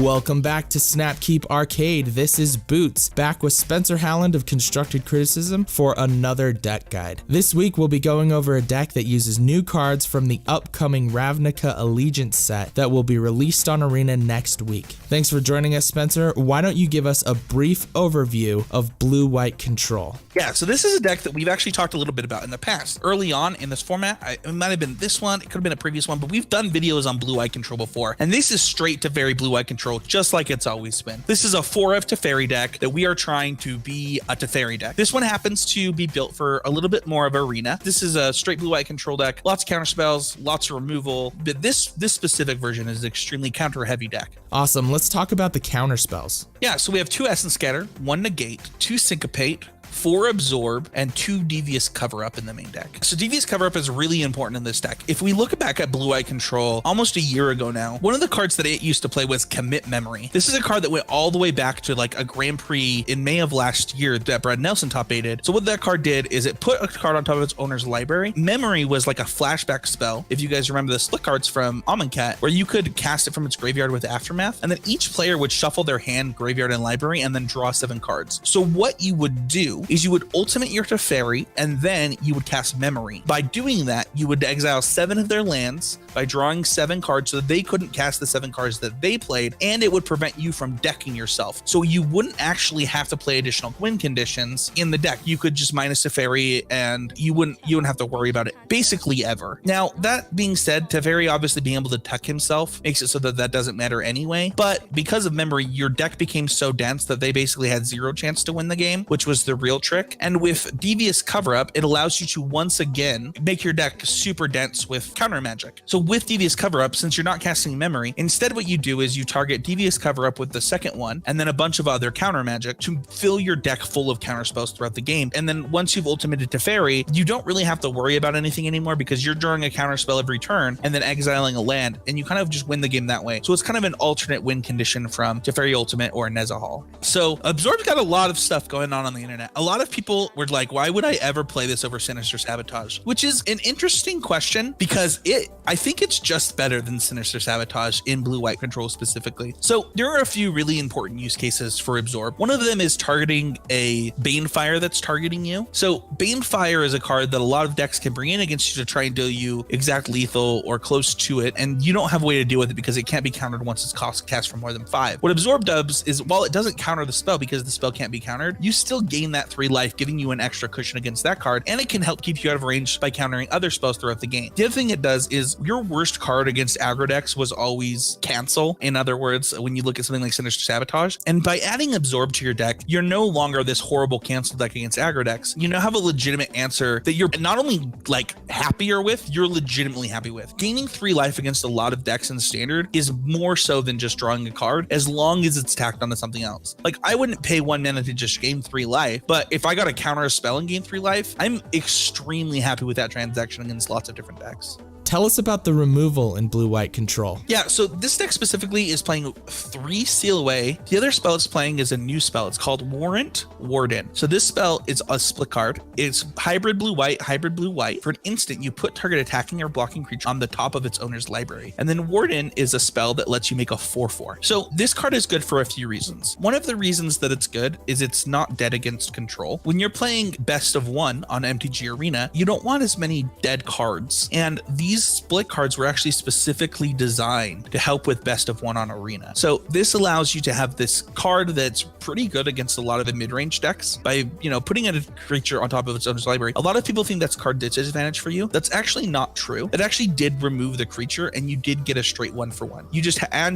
Welcome back to Snapkeep Arcade. This is Boots, back with Spencer Howland of Constructed Criticism for another deck guide. This week we'll be going over a deck that uses new cards from the upcoming Ravnica Allegiance set that will be released on Arena next week. Thanks for joining us, Spencer. Why don't you give us a brief overview of Blue-White Control? Yeah, so this is a deck that we've actually talked a little bit about in the past. Early on in this format, it might have been this one, it could have been a previous one, but we've done videos on Blue-White Control before, and this is straight Teferi Blue-White Control, just like it's always been. This is a 4F Teferi deck that we are trying to be a Teferi deck. This one happens to be built for a little bit more of arena. This is a straight Blue-White Control deck, lots of counter spells, lots of removal, but this specific version is an extremely counter-heavy deck. Awesome, let's talk about the counter spells. Yeah, so we have 2 Essence Scatter, 1 Negate, 2 Syncopate, 4 Absorb, and 2 Devious Cover-Up in the main deck. So Devious Cover-Up is really important in this deck. If we look back at Blue-White Control almost a year ago now, one of the cards that it used to play was Commit Memory. This is a card that went all the way back to like a Grand Prix in May of last year that Brad Nelson top 8'd. So what that card did is it put a card on top of its owner's library. Memory was like a flashback spell, if you guys remember the split cards from Amonkhet, where you could cast it from its graveyard with Aftermath, and then each player would shuffle their hand, graveyard, and library, and then draw 7 cards. So what you would do is you would ultimate your Teferi, and then you would cast Memory. By doing that, you would exile 7 of their lands by drawing 7 cards so that they couldn't cast the 7 cards that they played, and it would prevent you from decking yourself. So you wouldn't actually have to play additional win conditions in the deck. You could just minus Teferi, and you wouldn't have to worry about it basically ever. Now, that being said, Teferi obviously being able to tuck himself makes it so that that doesn't matter anyway, but because of Memory, your deck became so dense that they basically had 0 chance to win the game, which was the real trick. And with Devious Cover-Up, it allows you to once again make your deck super dense with counter magic. So with Devious Cover-Up, since you're not casting Memory, instead what you do is you target Devious Cover-Up with the second one, and then a bunch of other counter magic to fill your deck full of counter spells throughout the game. And then once you've ultimated Teferi, you don't really have to worry about anything anymore because you're drawing a counter spell every turn and then exiling a land, and you kind of just win the game that way. So it's kind of an alternate win condition from Teferi Ultimate or Nezahal. So Absorb's got a lot of stuff going on the internet. A lot of people were like, why would I ever play this over Sinister Sabotage? Which is an interesting question because I think it's just better than Sinister Sabotage in Blue-White Control specifically. So there are a few really important use cases for Absorb. One of them is targeting a Banefire that's targeting you. So Banefire is a card that a lot of decks can bring in against you to try and deal you exact lethal or close to it, and you don't have a way to deal with it because it can't be countered once it's cast for more than 5. What Absorb does is, while it doesn't counter the spell because the spell can't be countered, you still gain that 3 life, giving you an extra cushion against that card, and it can help keep you out of range by countering other spells throughout the game. The other thing it does is your worst card against aggro decks was always Cancel. In other words, when you look at something like Sinister Sabotage, and by adding Absorb to your deck, you're no longer this horrible cancel deck against aggro decks. You now have a legitimate answer that you're not only like happier with, you're legitimately happy with. Gaining 3 life against a lot of decks in Standard is more so than just drawing a card, as long as it's tacked onto something else. Like, I wouldn't pay 1 mana to just gain 3 life, but if I got to counter a spell and gain 3 life, I'm extremely happy with that transaction against lots of different decks. Tell us about the removal in Blue-White Control. Yeah, so this deck specifically is playing 3 Seal Away. The other spell it's playing is a new spell. It's called Warrant, Warden. So this spell is a split card. It's hybrid blue-white, hybrid blue-white. For an instant, you put target attacking or blocking creature on the top of its owner's library. And then Warden is a spell that lets you make a 4/4. So this card is good for a few reasons. One of the reasons that it's good is it's not dead against control. When you're playing best of 1 on MTG Arena, you don't want as many dead cards. And these split cards were actually specifically designed to help with best of 1 on Arena. So this allows you to have this card that's pretty good against a lot of the mid-range decks by, putting a creature on top of its owner's library. A lot of people think that's card disadvantage for you. That's actually not true. It actually did remove the creature, and you did get a straight 1/1.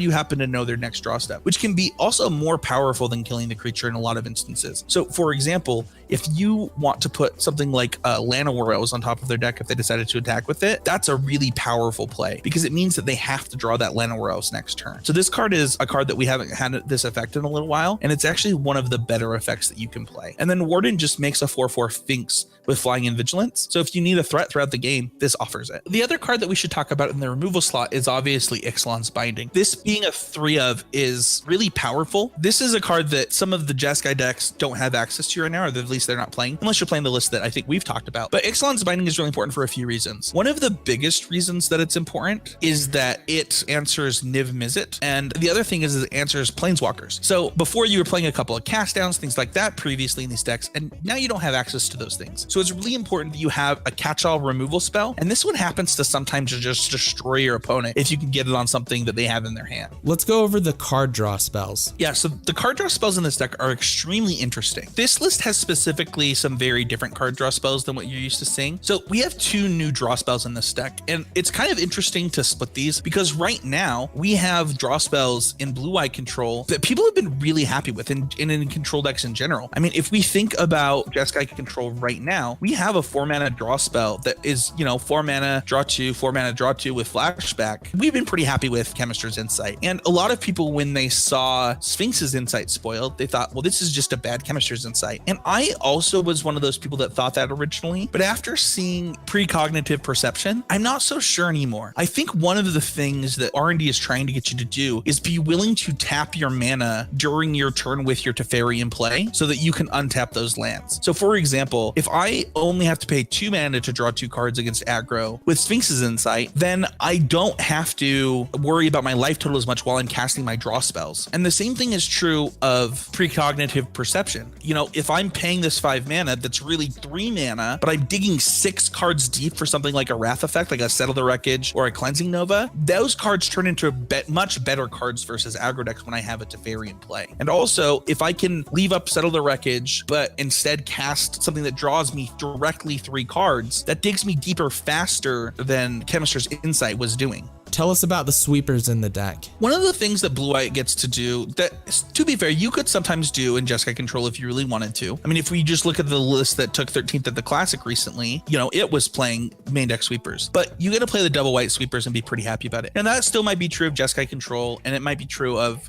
You happen to know their next draw step, which can be also more powerful than killing the creature in a lot of instances. So for example, if you want to put something like Llanowar on top of their deck if they decided to attack with it, that's a really powerful play because it means that they have to draw that Llanowar next turn. So this card is a card that we haven't had this effect in a little while, and it's actually one of the better effects that you can play. And then Warden just makes a 4/4 Sphinx with Flying and Vigilance. So if you need a threat throughout the game, this offers it. The other card that we should talk about in the removal slot is obviously Ixalan's Binding. This being a 3/of is really powerful. This is a card that some of the Jeskai decks don't have access to right now, or at least they're not playing, unless you're playing the list that I think we've talked about. But Ixalan's Binding is really important for a few reasons. One of the biggest biggest reasons that it's important is that it answers Niv Mizzet, and the other thing is it answers Planeswalkers. So before you were playing a couple of cast downs, things like that previously in these decks, and now you don't have access to those things. So it's really important that you have a catch-all removal spell, and this one happens to sometimes just destroy your opponent if you can get it on something that they have in their hand. Let's go over the card draw spells. Yeah, so the card draw spells in this deck are extremely interesting. This list has specifically some very different card draw spells than what you're used to seeing. So we have 2 new draw spells in this deck, and it's kind of interesting to split these because right now we have draw spells in blue-white control that people have been really happy with in control decks in general. I mean, if we think about Jeskai control right now, we have a 4-mana draw spell that is, 4 mana, draw 2, 4 mana, draw 2 with flashback. We've been pretty happy with Chemist's Insight. And a lot of people, when they saw Sphinx's Insight spoiled, they thought, well, this is just a bad Chemist's Insight. And I also was one of those people that thought that originally, but after seeing Precognitive Perception, I'm not so sure anymore. I think one of the things that R&D is trying to get you to do is be willing to tap your mana during your turn with your Teferi in play so that you can untap those lands. So for example, if I only have to pay 2 mana to draw 2 cards against aggro with Sphinx's Insight, then I don't have to worry about my life total as much while I'm casting my draw spells. And the same thing is true of Precognitive Perception. If I'm paying this 5 mana, that's really 3 mana, but I'm digging 6 cards deep for something like a Wrath effect, like a Settle the Wreckage or a Cleansing Nova, those cards turn into much better cards versus aggro decks when I have a Teferi in play. And also, if I can leave up Settle the Wreckage, but instead cast something that draws me directly 3 cards, that digs me deeper faster than Chemist's Insight was doing. Tell us about the sweepers in the deck. One of the things that Blue-White gets to do that, to be fair, you could sometimes do in Jeskai control if you really wanted to. I mean, if we just look at the list that took 13th at the Classic recently, it was playing main deck sweepers. But you get to play the double white sweepers and be pretty happy about it. And that still might be true of Jeskai control, and it might be true of,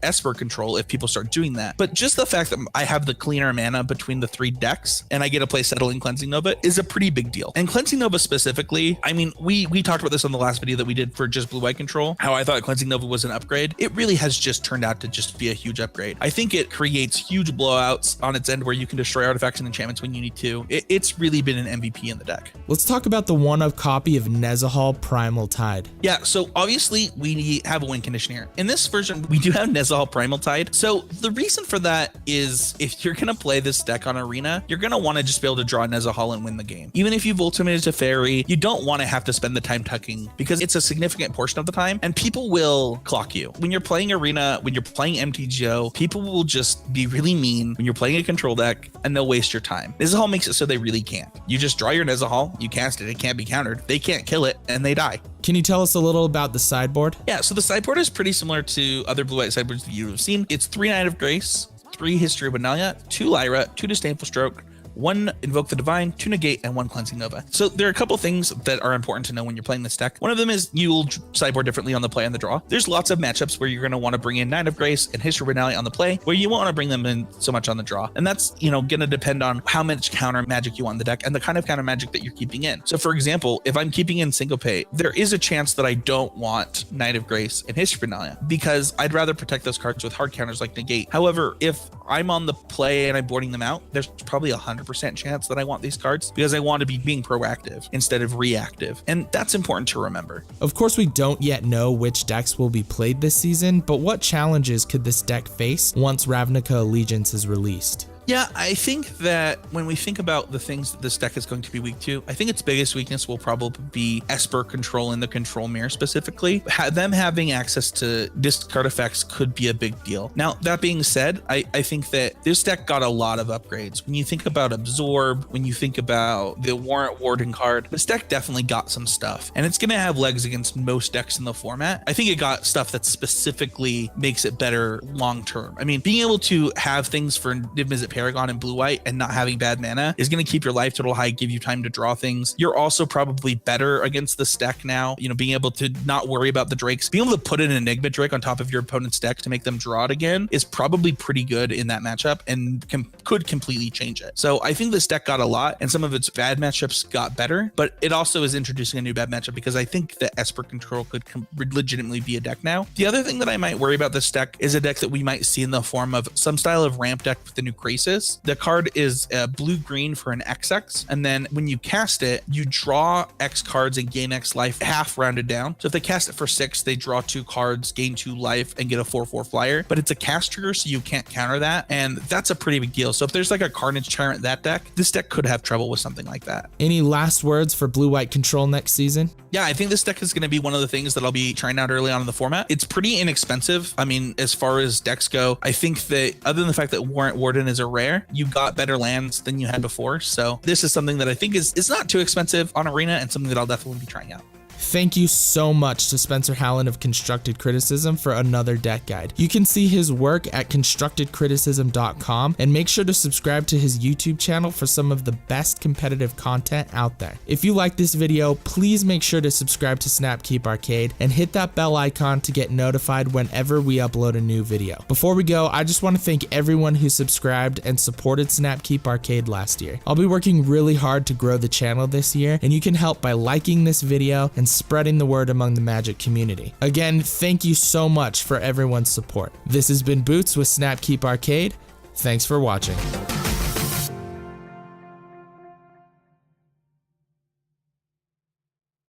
Esper control if people start doing that. But just the fact that I have the cleaner mana between the 3 decks and I get to play Settling Cleansing Nova is a pretty big deal. And Cleansing Nova specifically, I mean, we talked about this on the last video that we did for just blue-white control, how I thought Cleansing Nova was an upgrade. It really has just turned out to just be a huge upgrade. I think it creates huge blowouts on its end where you can destroy artifacts and enchantments when you need to. It's really been an MVP in the deck. Let's talk about the 1-of copy of Nezahal Primal Tide. Yeah, so obviously we have a win condition here. In this version, we do have Nezahal Primal Tide. So the reason for that is if you're going to play this deck on Arena, you're going to want to just be able to draw Nezahal and win the game. Even if you've ultimated Teferi, you don't want to have to spend the time tucking because it's a significant portion of the time and people will clock you. When you're playing Arena, when you're playing MTGO, people will just be really mean when you're playing a control deck and they'll waste your time. Nezahal makes it so they really can't. You just draw your Nezahal, you cast it, it can't be countered, they can't kill it, and they die. Can you tell us a little about the sideboard? Yeah, so the sideboard is pretty similar to other blue-white sideboards that you have seen. It's 3 Knight of Grace, 3 History of Benalia, 2 Lyra, 2 Disdainful Stroke, 1 Invoke the Divine, 2 Negate, and 1 Cleansing Nova. So there are a couple things that are important to know when you're playing this deck. One of them is you'll sideboard differently on the play and the draw. There's lots of matchups where you're going to want to bring in Knight of Grace and History of Benalia on the play, where you won't want to bring them in so much on the draw. And that's, going to depend on how much counter magic you want in the deck and the kind of counter magic that you're keeping in. So for example, if I'm keeping in Syncopate, there is a chance that I don't want Knight of Grace and History of Benalia because I'd rather protect those cards with hard counters like Negate. However, if I'm on the play and I'm boarding them out, there's probably 100% chance that I want these cards because I want to be being proactive instead of reactive. And that's important to remember. Of course, we don't yet know which decks will be played this season, but what challenges could this deck face once Ravnica Allegiance is released? Yeah, I think that when we think about the things that this deck is going to be weak to, I think its biggest weakness will probably be Esper control in the control mirror specifically. Them having access to discard effects could be a big deal. Now, that being said, I think that this deck got a lot of upgrades. When you think about Absorb, when you think about the Warrant Warden card, this deck definitely got some stuff. And it's going to have legs against most decks in the format. I think it got stuff that specifically makes it better long term. I mean, being able to have things for Niv Mizzet Paragon and blue-white and not having bad mana is going to keep your life total high, give you time to draw things. You're also probably better against this deck now, being able to not worry about the Drakes. Being able to put an Enigma Drake on top of your opponent's deck to make them draw it again is probably pretty good in that matchup and could completely change it. So I think this deck got a lot and some of its bad matchups got better, but it also is introducing a new bad matchup because I think that Esper control could legitimately be a deck now. The other thing that I might worry about this deck is a deck that we might see in the form of some style of ramp deck with the new Krasis is. The card is blue-green for an XX, and then when you cast it, you draw X cards and gain X life, half rounded down. So if they cast it for 6, they draw 2 cards, gain 2 life, and get a 4/4 flyer. But it's a cast trigger, so you can't counter that, and that's a pretty big deal. So if there's like a Carnage Tyrant that deck, this deck could have trouble with something like that. Any last words for blue-white control next season? Yeah, I think this deck is going to be one of the things that I'll be trying out early on in the format. It's pretty inexpensive. I mean, as far as decks go, I think that other than the fact that Warrant Warden is a rare, you got better lands than you had before. So this is something that I think is not too expensive on Arena and something that I'll definitely be trying out. Thank you so much to Spencer Hallen of Constructed Criticism for another deck guide. You can see his work at constructedcriticism.com, and make sure to subscribe to his YouTube channel for some of the best competitive content out there. If you like this video, please make sure to subscribe to Snapkeep Arcade and hit that bell icon to get notified whenever we upload a new video. Before we go, I just want to thank everyone who subscribed and supported Snapkeep Arcade last year. I'll be working really hard to grow the channel this year, and you can help by liking this video and spreading the word among the Magic community. Again, thank you so much for everyone's support. This has been Boots with Snapkeep Arcade. Thanks for watching.